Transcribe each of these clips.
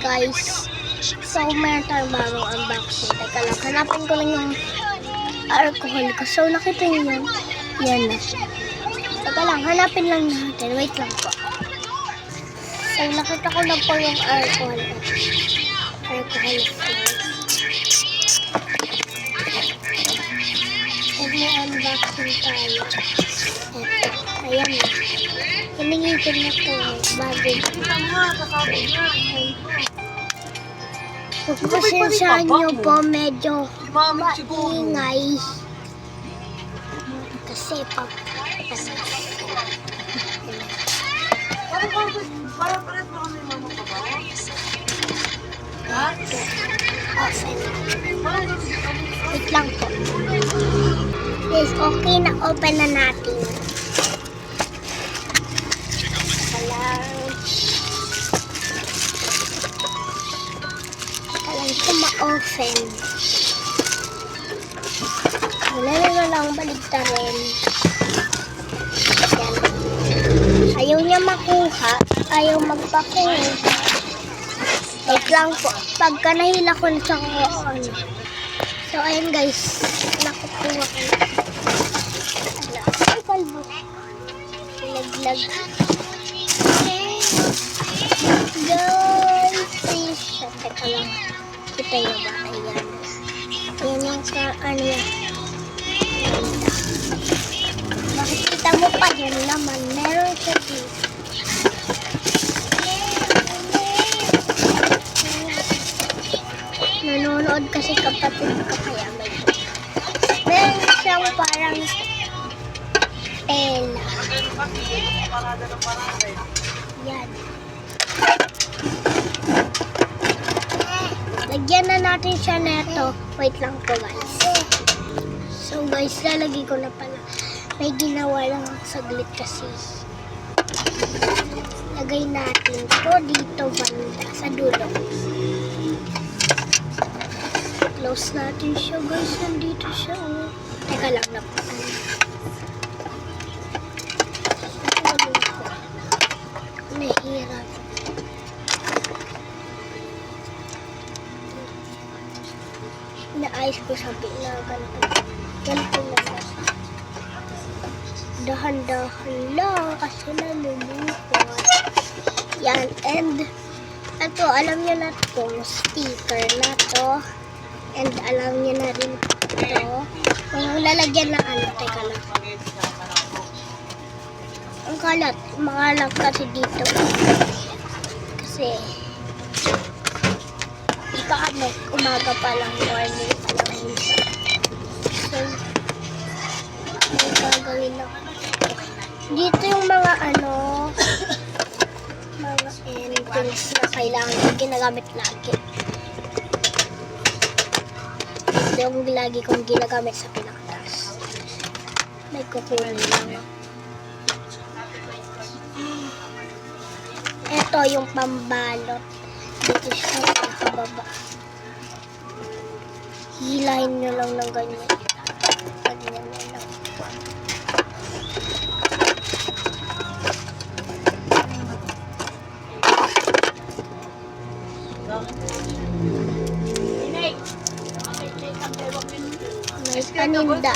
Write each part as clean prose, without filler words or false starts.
guys. So, meron tayong bagong unboxing. Teka lang, hanapin ko lang yung alcohol ko. So, nakita niyo yan? Yan na. Teka lang, hanapin lang natin. Wait lang po. So, nakita ko na po yung alcohol. Alcohol flavor. And may unboxing tayo. Eto, ayan na. Hiningi ko na ito. Pasensyahan nyo po, medyo maingay. Kasi wait lang po. Yes, okay na, open na natin. Kailan ko ma-open. Wala na lang baligtarin. Yan. Ayaw niya makuha. Ayaw magpakuha. Wait lang po. Pagka nahila ko na siya ano. So, ayan guys. Nakukuha ko. Ay, kalbo. Laglag. Goldfish. Teka lang. Kita nyo ba? Ayan. Ayan yung ano yan. Makikita mo pa yun naman. Meron siya dito. Nanonood kasi kapatid ko kaya may meron siyang parang tela. Yan. Lagyan na natin siya neto. Wait lang po guys. So guys, lalagay ko na pala. May ginawa lang saglit kasi. Lagay natin to dito banda sa dulo. Close natin siya guys. Nandito siya. Oh. Teka lang na po. Nahirap. Naayos ko sa pinagan. Ganito lang. Dahan-dahan lang kasi nalulupas. Yan. And ito, alam nyo na itong sticker na to. And alam nyo na rin ito. Kung lalagyan na ano. Teka lang. Ang kalat. Makalat kasi dito. Kasi ano, umaga pa lang, morning pa lang siya. So, may gagawin lang. Dito yung mga ano, mga things na kailangan ginagamit lagi. Ito yung lagi kong ginagamit sa pinakataas. May kukunin lang. Ito yung pambalot. Dito siya nakababa. Hilahin nyo lang ng ganyan. Ganyan na lang. May paninda.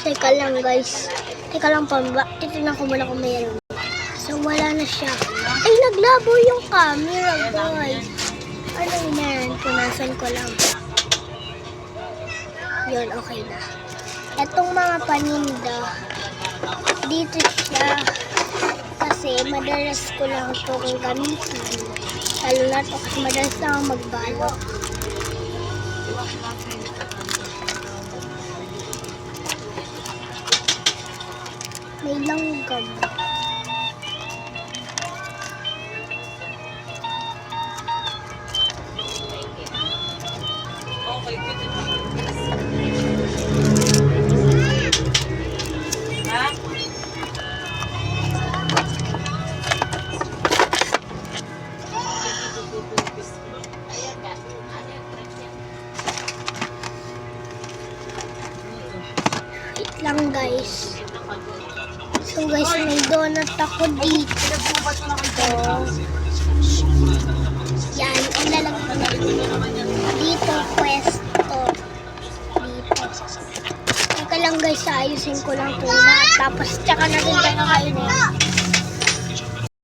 Teka lang guys. Teka lang pamba. Titignan ko muna kung mayroon. So wala na siya. Ay, naglabo yung camera guys. Ano yun? Punasan ko lang. Yun, okay na. Etong mga paninda. Dito siya. Kasi madalas ko lang itong gamitin. Lalo na ito kasi madalas lang magbalot. May langgam. Okay, lang guys. So guys, may donut ako dito. Yan, ilalagay ko na dito, pwesto. Dito. Teka lang guys, ayusin ko lang ito lahat. Tapos tsaka natin tayo kakainin.